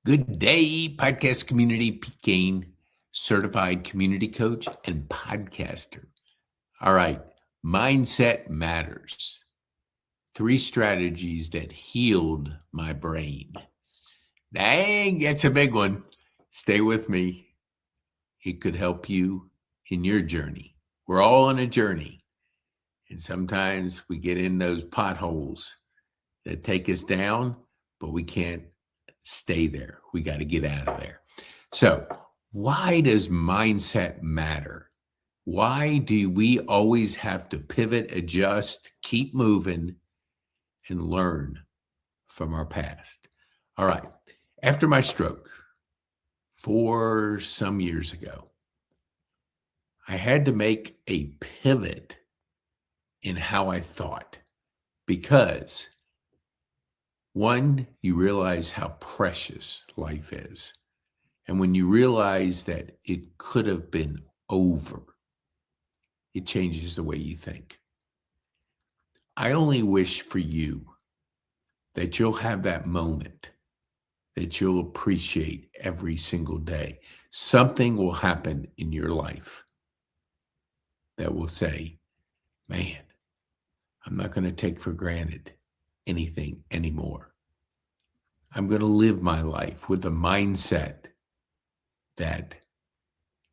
Good day, podcast community. Pete Gain, certified community coach and podcaster. All right, mindset matters. 3 strategies that healed my brain. Dang, that's a big one. Stay with me. It could help you in your journey. We're all on a journey, and sometimes we get in those potholes that take us down, but we can't stay there. We got to get out of there. So, why does mindset matter? Why do we always have to pivot, adjust, keep moving, and learn from our past? All right. After my stroke, for some years ago, I had to make a pivot in how I thought because one, you realize how precious life is. And when you realize that it could have been over, it changes the way you think. I only wish for you that you'll have that moment, that you'll appreciate every single day. Something will happen in your life that will say, man, I'm not going to take for granted anything anymore. I'm going to live my life with the mindset that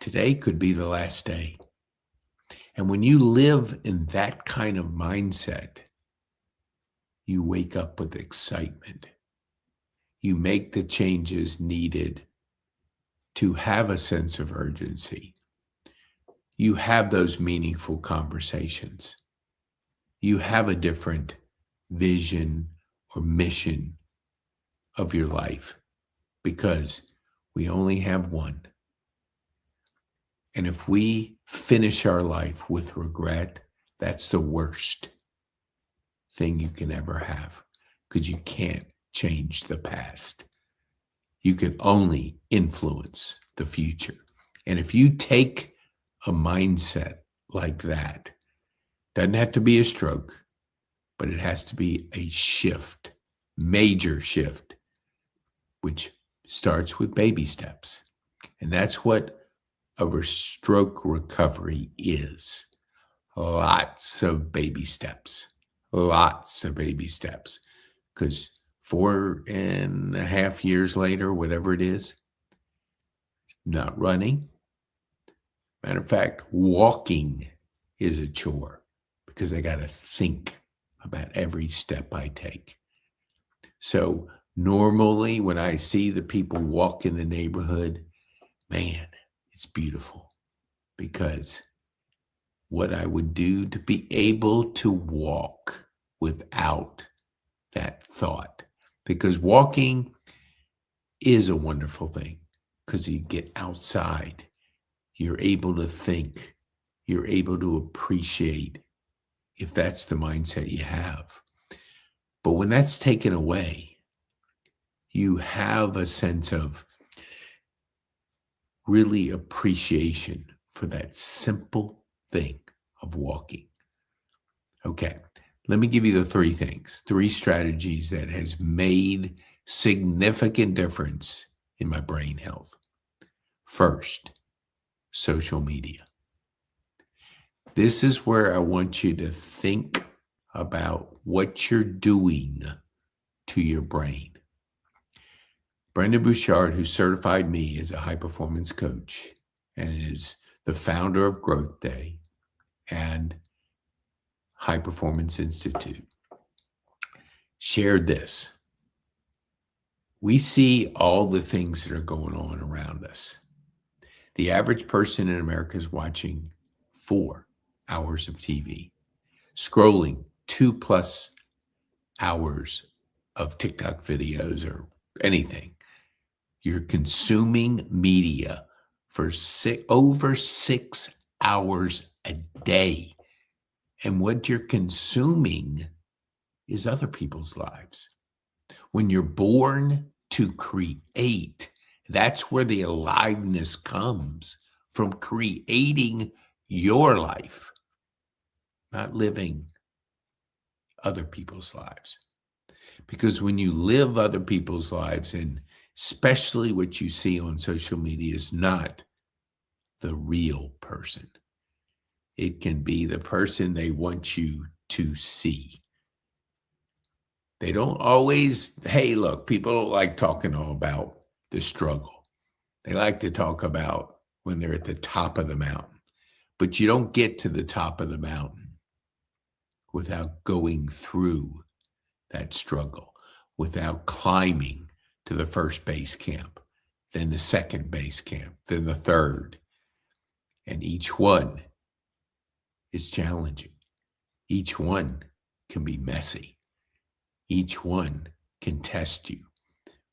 today could be the last day. And when you live in that kind of mindset, you wake up with excitement. You make the changes needed to have a sense of urgency. You have those meaningful conversations. You have a different vision or mission of your life because we only have one. And if we finish our life with regret, that's the worst thing you can ever have because you can't change the past. You can only influence the future. And if you take a mindset like that, doesn't have to be a stroke, but it has to be a shift, major shift, which starts with baby steps. And that's what a stroke recovery is. Lots of baby steps. Because 4.5 years later, whatever it is, not running. Matter of fact, walking is a chore because I got to think about every step I take. So normally when I see the people walk in the neighborhood, man, it's beautiful because what I would do to be able to walk without that thought, because walking is a wonderful thing because you get outside, you're able to think, you're able to appreciate if that's the mindset you have. But when that's taken away, you have a sense of really appreciation for that simple thing of walking. Okay, let me give you the 3 things, 3 strategies that has made significant difference in my brain health. First, social media. This is where I want you to think about what you're doing to your brain. Brendon Burchard, who certified me as a high-performance coach and is the founder of Growth Day and High Performance Institute, shared this. We see all the things that are going on around us. The average person in America is watching 4 hours of TV, scrolling 2+ hours of TikTok videos or anything. You're consuming media for over 6 hours a day. And what you're consuming is other people's lives. When you're born to create, that's where the aliveness comes from, creating your life, not living other people's lives. Because when you live other people's lives and especially what you see on social media, is not the real person. It can be the person they want you to see. They don't always, hey, look, people don't like talking all about the struggle. They like to talk about when they're at the top of the mountain. But you don't get to the top of the mountain without going through that struggle, without climbing to the first base camp, then the second base camp, then the third. And each one is challenging. Each one can be messy. Each one can test you.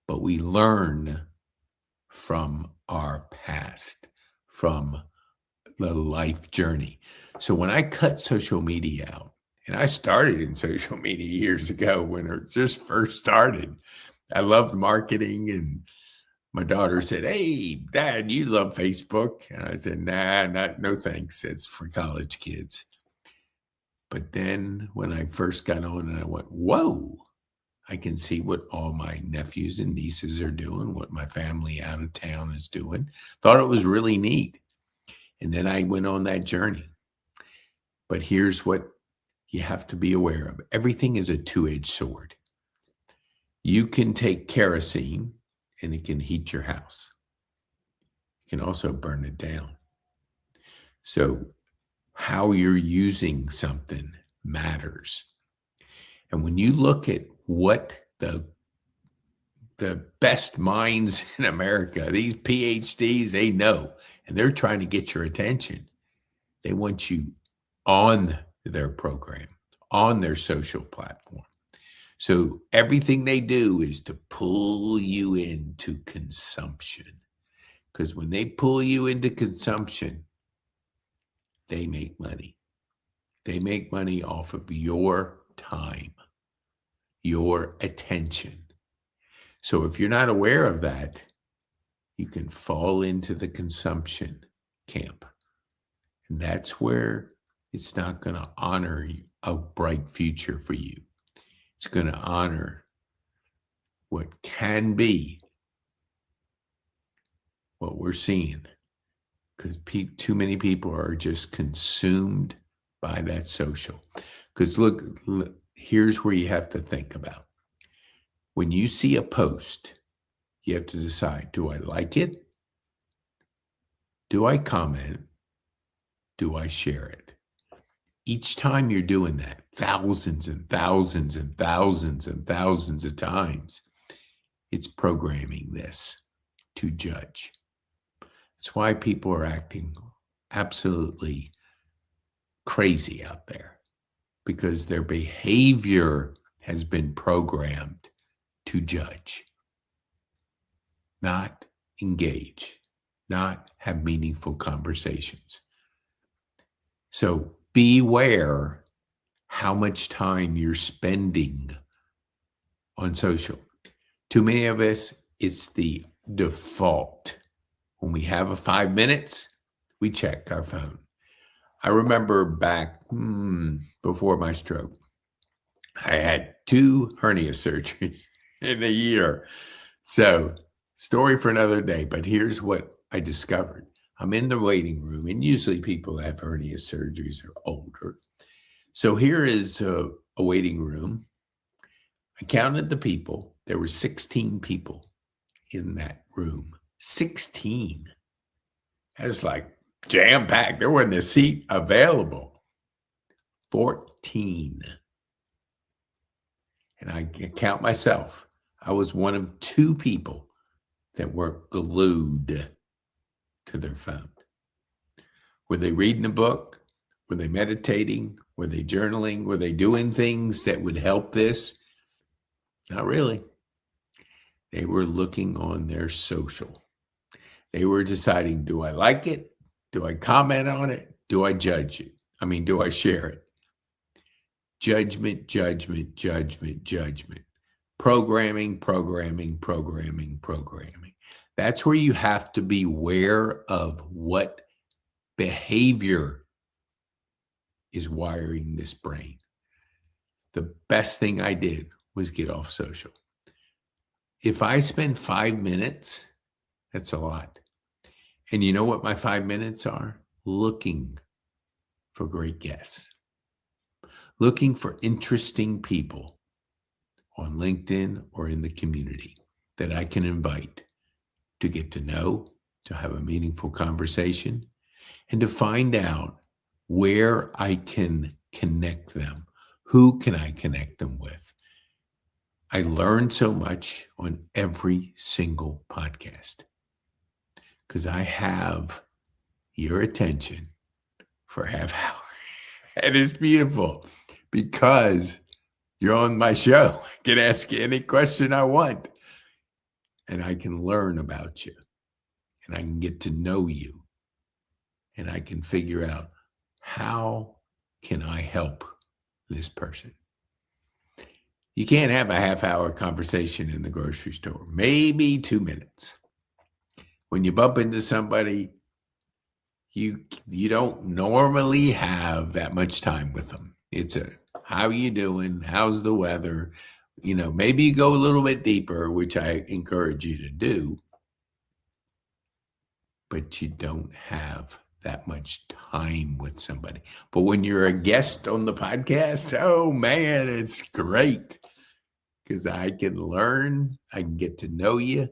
But we learn from our past, from the life journey. So when I cut social media out, and I started in social media years ago when it just first started, I loved marketing, and my daughter said, "Hey, Dad, you love Facebook." And I said, "Nah, no thanks. It's for college kids." But then when I first got on and I went, whoa, I can see what all my nephews and nieces are doing, what my family out of town is doing. Thought it was really neat. And then I went on that journey. But here's what you have to be aware of. Everything is a two-edged sword. You can take kerosene and it can heat your house. It can also burn it down. So how you're using something matters. And when you look at what the best minds in America, these PhDs, they know, and they're trying to get your attention. They want you on their program, on their social platform. So everything they do is to pull you into consumption. Because when they pull you into consumption, they make money. They make money off of your time, your attention. So if you're not aware of that, you can fall into the consumption camp. And that's where it's not going to honor a bright future for you. It's going to honor what can be what we're seeing, because too many people are just consumed by that social. Because look, here's where you have to think about. When you see a post, you have to decide, do I like it? Do I comment? Do I share it? Each time you're doing that, thousands and thousands and thousands and thousands of times, it's programming this to judge. That's why people are acting absolutely crazy out there, because their behavior has been programmed to judge, not engage, not have meaningful conversations. So beware how much time you're spending on social. Too many of us, it's the default. When we have 5 minutes, we check our phone. I remember back before my stroke, I had 2 hernia surgeries in a year. So, story for another day, but here's what I discovered. I'm in the waiting room, and usually people that have hernia surgeries are older. So here is a waiting room. I counted the people. There were 16 people in that room. 16. That was like jam-packed. There wasn't a seat available. 14. And I count myself. I was one of 2 people that were glued to their phone. Were they reading a book? Were they meditating? Were they journaling? Were they doing things that would help this? Not really. They were looking on their social. They were deciding, do I like it? Do I comment on it? Do I judge it? Do I share it? Judgment, judgment, judgment, judgment. Programming, programming, programming, programming. That's where you have to be aware of what behavior is wiring this brain. The best thing I did was get off social. if I spend 5 minutes, that's a lot. And you know what my 5 minutes are? Looking for great guests, looking for interesting people on LinkedIn or in the community that I can invite to get to know, to have a meaningful conversation, and to find out where I can connect them. Who can I connect them with? I learn so much on every single podcast because I have your attention for half hour. And it's beautiful because you're on my show. I can ask you any question I want, and I can learn about you, and I can get to know you, and I can figure out how can I help this person. You can't have a half-hour conversation in the grocery store, maybe 2 minutes. When you bump into somebody, you don't normally have that much time with them. It's a, how you doing? How's the weather? Maybe you go a little bit deeper, which I encourage you to do, but you don't have that much time with somebody. But when you're a guest on the podcast, oh man, it's great because I can learn, I can get to know you,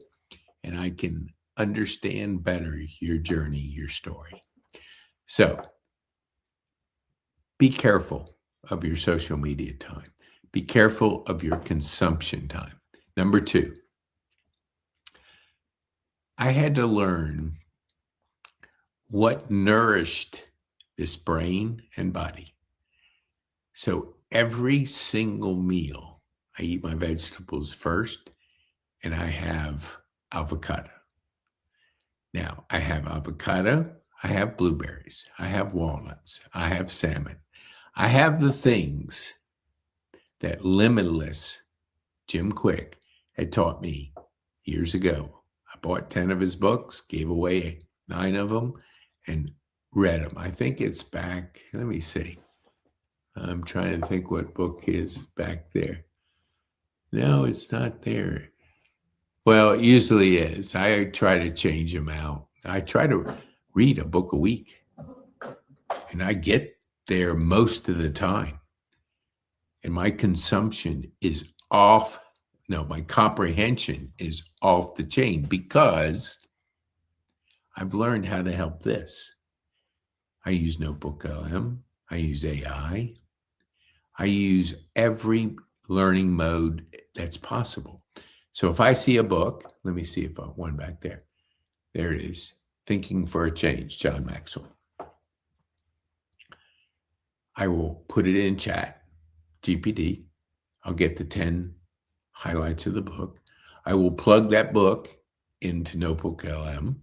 and I can understand better your journey, your story. So be careful of your social media time. Be careful of your consumption time. Number 2, I had to learn what nourished this brain and body. So every single meal, I eat my vegetables first, and I have avocado. Now, I have avocado, I have blueberries, I have walnuts, I have salmon. I have the things that Limitless Jim Kwik had taught me years ago. I bought 10 of his books, gave away 9 of them, and read them. I think it's back, let me see. I'm trying to think what book is back there. No, it's not there. Well, it usually is. I try to change them out. I try to read a book a week, and I get there most of the time. And my consumption is off. No, my comprehension is off the chain because I've learned how to help this. I use NotebookLM. I use AI. I use every learning mode that's possible. So if I see a book, let me see if I one back there. There it is. Thinking for a Change, John Maxwell. I will put it in chat, GPT. I'll get the 10 highlights of the book. I will plug that book into NotebookLM.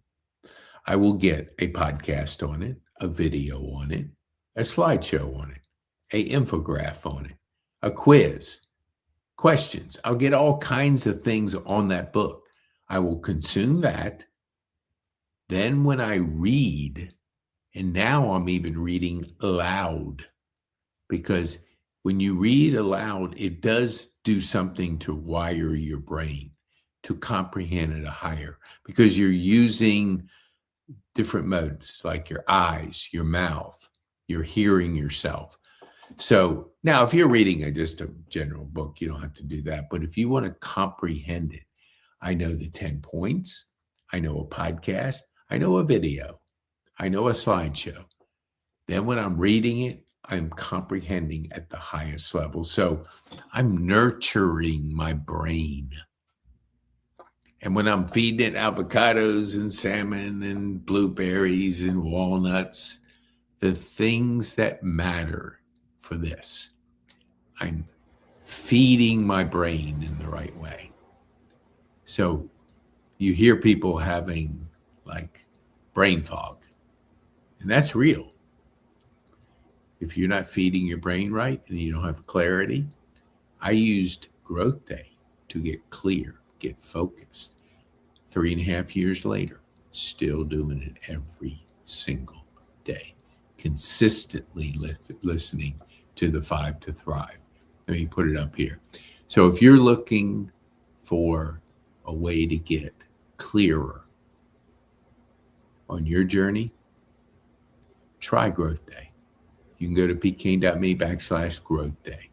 I will get a podcast on it, a video on it, a slideshow on it, an infographic on it, a quiz, questions. I'll get all kinds of things on that book. I will consume that. Then when I read, and now I'm even reading aloud, because when you read aloud, it does do something to wire your brain to comprehend at a higher, because you're using different modes like your eyes, your mouth, you're hearing yourself. So now if you're reading just a general book, you don't have to do that. But if you want to comprehend it, I know the 10 points, I know a podcast, I know a video, I know a slideshow. Then when I'm reading it, I'm comprehending at the highest level. So I'm nurturing my brain. And when I'm feeding it avocados and salmon and blueberries and walnuts, the things that matter for this, I'm feeding my brain in the right way. So you hear people having like brain fog, and that's real. If you're not feeding your brain right and you don't have clarity, I used Growth Day to get clear, get focused. 3.5 years later, still doing it every single day, consistently listening to the 5 to Thrive. Let me put it up here. So if you're looking for a way to get clearer on your journey, try Growth Day. You can go to pkane.me/growth day.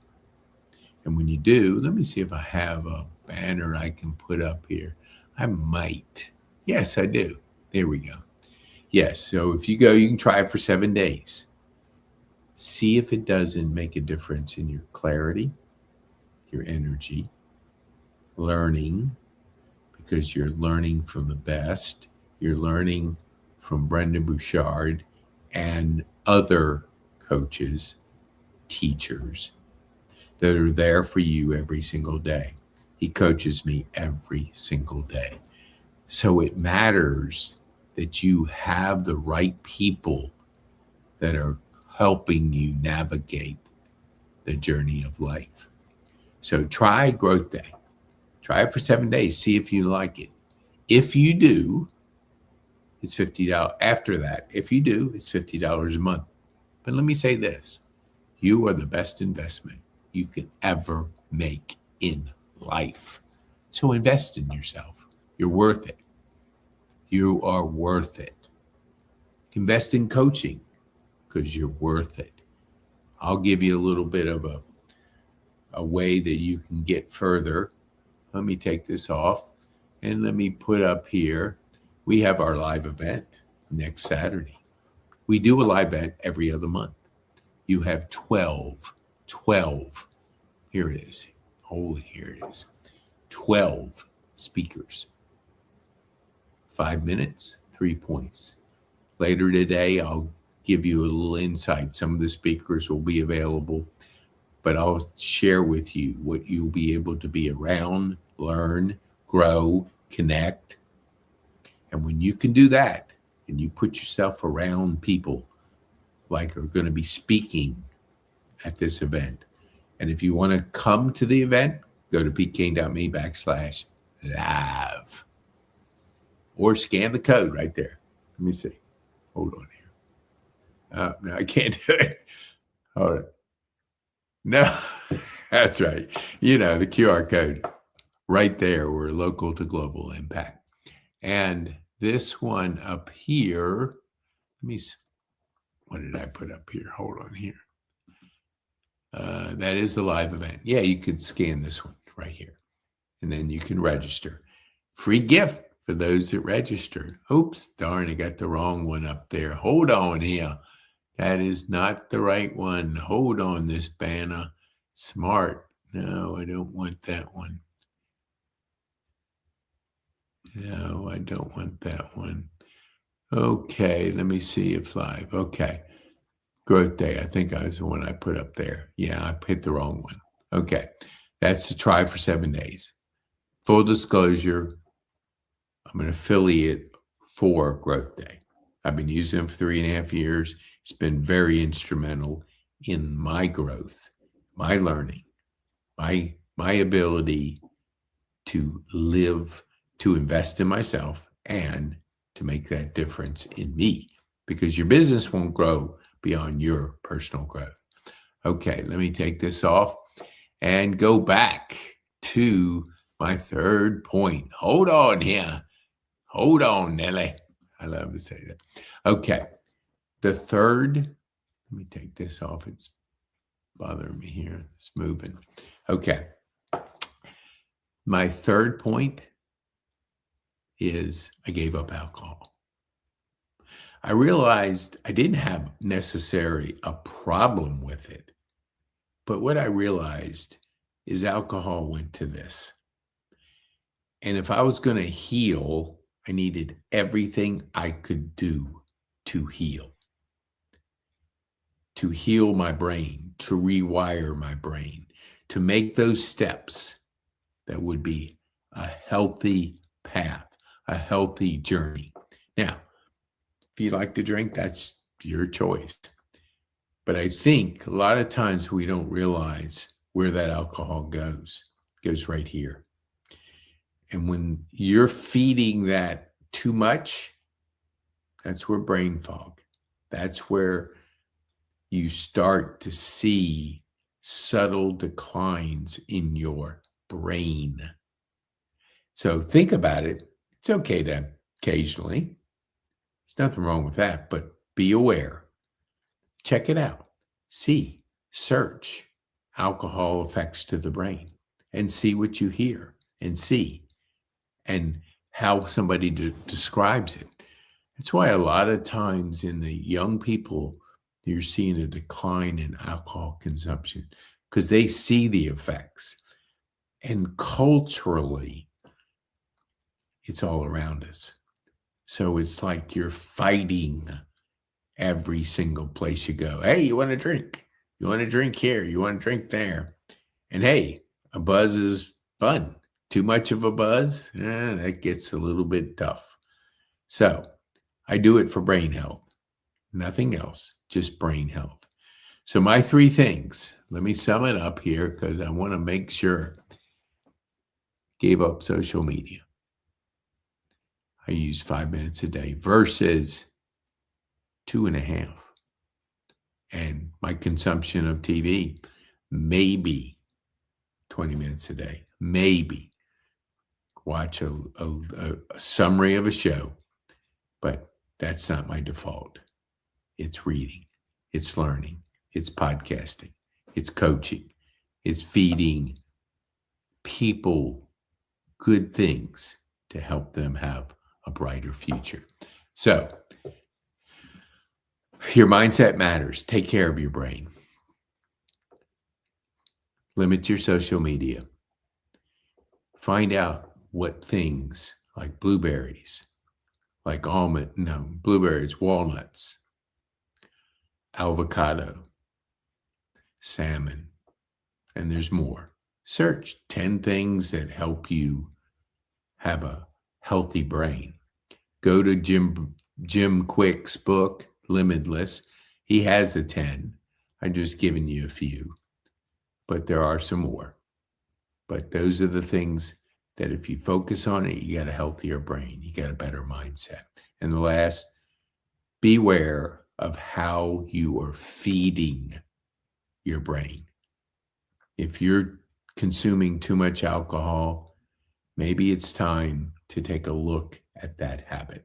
And when you do, let me see if I have a banner I can put up here. I might. Yes, I do. There we go. Yes, so if you go, you can try it for 7 days. See if it doesn't make a difference in your clarity, your energy, learning, because you're learning from the best. You're learning from Brendon Burchard and other coaches, teachers that are there for you every single day. He coaches me every single day. So it matters that you have the right people that are helping you navigate the journey of life. So try Growth Day. Try it for 7 days. See if you like it. If you do, it's $50. After that, if you do, it's $50 a month. But let me say this. You are the best investment you can ever make in life. So invest in yourself. You're worth it. You are worth it. Invest in coaching because you're worth it. I'll give you a little bit of a way that you can get further. Let me take this off and let me put up here. We have our live event next Saturday. We do a live event every other month. You have 12. Here it is. Holy, here it is. 12 speakers. 5 minutes, 3 points. Later today, I'll give you a little insight. Some of the speakers will be available, but I'll share with you what you'll be able to be around, learn, grow, connect. And when you can do that, and you put yourself around people like are going to be speaking at this event. And if you want to come to the event, go to pkane.me/live or scan the code right there. Let me see. Hold on here. No, I can't do it. Hold on. No, that's right. You know, the QR code right there. We're local to global impact. And this one up here, let me see. What did I put up here? Hold on here. That is the live event. Yeah, you could scan this one right here. And then you can register. Free gift for those that register. Oops, darn, I got the wrong one up there. Hold on here. That is not the right one. Hold on, this banner. Smart. No, I don't want that one. No, I don't want that one. Okay, let me see if live. Okay. Growth Day. I think I was the one I put up there. Yeah, I hit the wrong one. Okay. That's to try for 7 days. Full disclosure, I'm an affiliate for Growth Day. I've been using it for 3.5 years. It's been very instrumental in my growth, my learning, my ability to live, to invest in myself, and to make that difference in me, because your business won't grow beyond your personal growth. Okay, let me take this off and go back to my third point. Hold on here. Hold on, Nelly. I love to say that. Okay, the third, let me take this off. It's bothering me here. It's moving. Okay. My third point is I gave up alcohol. I realized I didn't have necessarily a problem with it, but what I realized is alcohol went to this. And if I was going to heal, I needed everything I could do to heal my brain, to rewire my brain, to make those steps that would be a healthy path, a healthy journey. Now, if you like to drink, that's your choice. But I think a lot of times we don't realize where that alcohol goes. It goes right here. And when you're feeding that too much, that's where brain fog. That's where you start to see subtle declines in your brain. So think about it. It's okay to occasionally. There's nothing wrong with that, but be aware. Check it out. See, search alcohol effects to the brain and see what you hear and see and how somebody describes it. That's why a lot of times in the young people, you're seeing a decline in alcohol consumption because they see the effects. And culturally, it's all around us. So it's like you're fighting every single place you go. Hey, you want to drink? You want to drink here? You want to drink there? And hey, a buzz is fun. Too much of a buzz, that gets a little bit tough. So I do it for brain health. Nothing else, just brain health. So my 3 things, let me sum it up here because I want to make sure. Gave up social media. I use 5 minutes a day versus 2.5. And my consumption of TV, maybe 20 minutes a day, maybe. Watch a summary of a show, but that's not my default. It's reading, it's learning, it's podcasting, it's coaching, it's feeding people good things to help them have a brighter future. So your mindset matters. Take care of your brain. Limit your social media. Find out what things like blueberries, like blueberries, walnuts, avocado, salmon, and there's more. Search 10 things that help you have a healthy brain. Go to Jim Quick's book, Limitless. He has the 10. I'm just giving you a few, but there are some more. But those are the things that if you focus on it, you got a healthier brain, you got a better mindset. And the last, beware of how you are feeding your brain. If you're consuming too much alcohol, maybe it's time to take a look at that habit.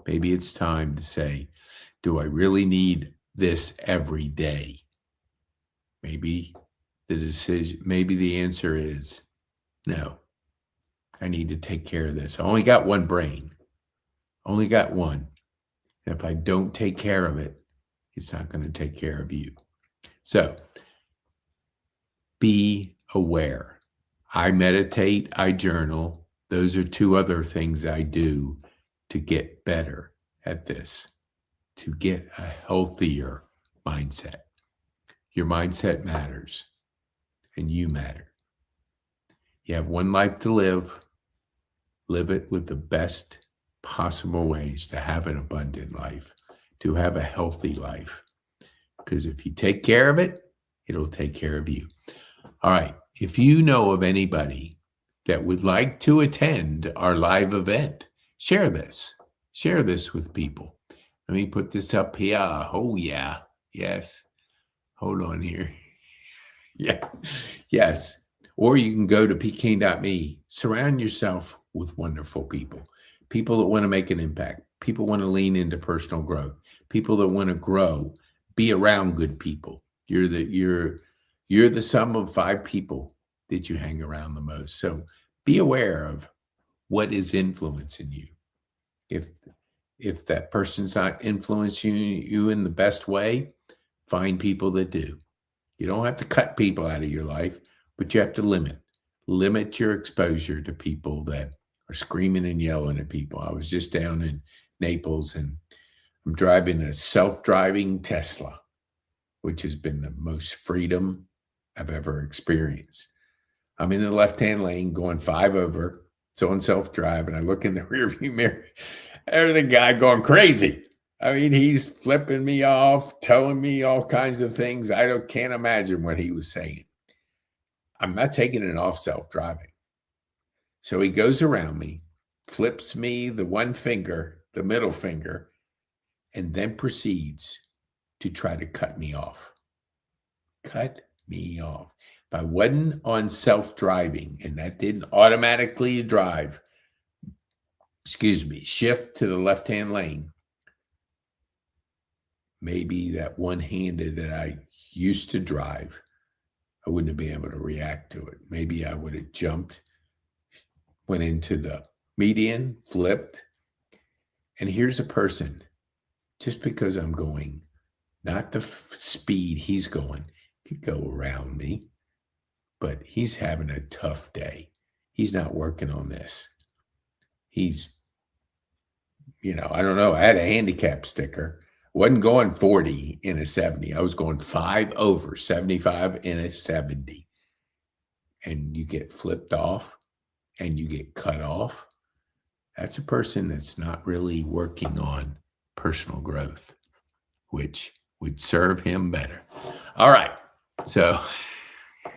Maybe it's time to say, do I really need this every day? Maybe the answer is no. I need to take care of this. I only got one brain. Only got one. And if I don't take care of it, it's not going to take care of you. So be aware. I meditate, I journal. Those are 2 other things I do to get better at this, to get a healthier mindset. Your mindset matters, and you matter. You have one life to live. Live it with the best possible ways to have an abundant life, to have a healthy life. Because if you take care of it, it'll take care of you. All right. If you know of anybody that would like to attend our live event, share this. Share this with people. Let me put this up here. Oh, yeah. Yes. Hold on here. Yeah. Yes. Or you can go to pkane.me. Surround yourself with wonderful people. People that want to make an impact. People want to lean into personal growth. People that want to grow. Be around good people. You're the sum of 5 people that you hang around the most. So be aware of what is influencing you. If that person's not influencing you in the best way, find people that do. You don't have to cut people out of your life, but you have to limit your exposure to people that are screaming and yelling at people. I was just down in Naples and I'm driving a self-driving Tesla, which has been the most freedom I've ever experienced. I'm in the left-hand lane going 5 over. It's on self-drive, and I look in the rearview mirror. There's a guy going crazy. I mean, he's flipping me off, telling me all kinds of things. Can't imagine what he was saying. I'm not taking it off self-driving. So he goes around me, flips me the one finger, the middle finger, and then proceeds to try to cut me off. Cut me off. If I wasn't on self-driving and that didn't automatically shift to the left-hand lane, maybe that one-handed that I used to drive, I wouldn't have been able to react to it. Maybe I would have jumped, went into the median, flipped. And here's a person, just because I'm going, not the speed he's going, could go around me, but he's having a tough day. He's not working on this. He's, I don't know. I had a handicap sticker. Wasn't going 40 in a 70. I was going 5 over 75 in a 70. And you get flipped off and you get cut off. That's a person that's not really working on personal growth, which would serve him better. All right. So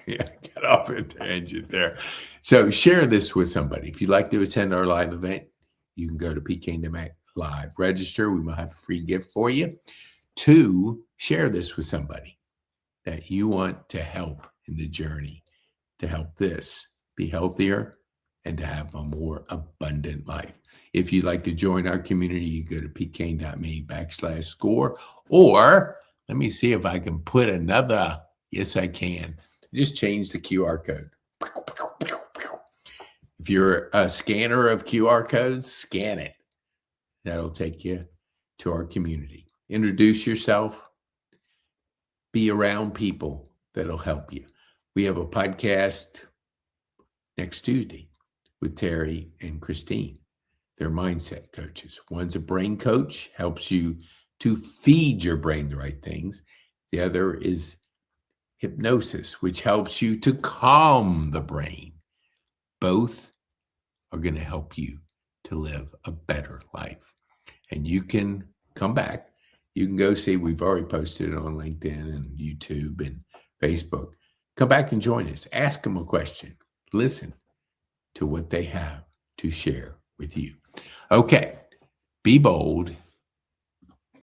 got off a tangent there. So share this with somebody. If you'd like to attend our live event, you can go to PK Live, register. We might have a free gift for you. 2, share this with somebody that you want to help in the journey to help this be healthier and to have a more abundant life. If you'd like to join our community, you go to pkane.me/score, or let me see if I can put another. Yes, I can. Just change the QR code. If you're a scanner of QR codes, scan it. That'll take you to our community. Introduce yourself. Be around people that'll help you. We have a podcast next Tuesday with Terry and Christine. They're mindset coaches. One's a brain coach, helps you to feed your brain the right things. The other is hypnosis, which helps you to calm the brain. Both are going to help you to live a better life. And you can come back. You can go see, we've already posted it on LinkedIn and YouTube and Facebook. Come back and join us. Ask them a question. Listen to what they have to share with you. Okay. Be bold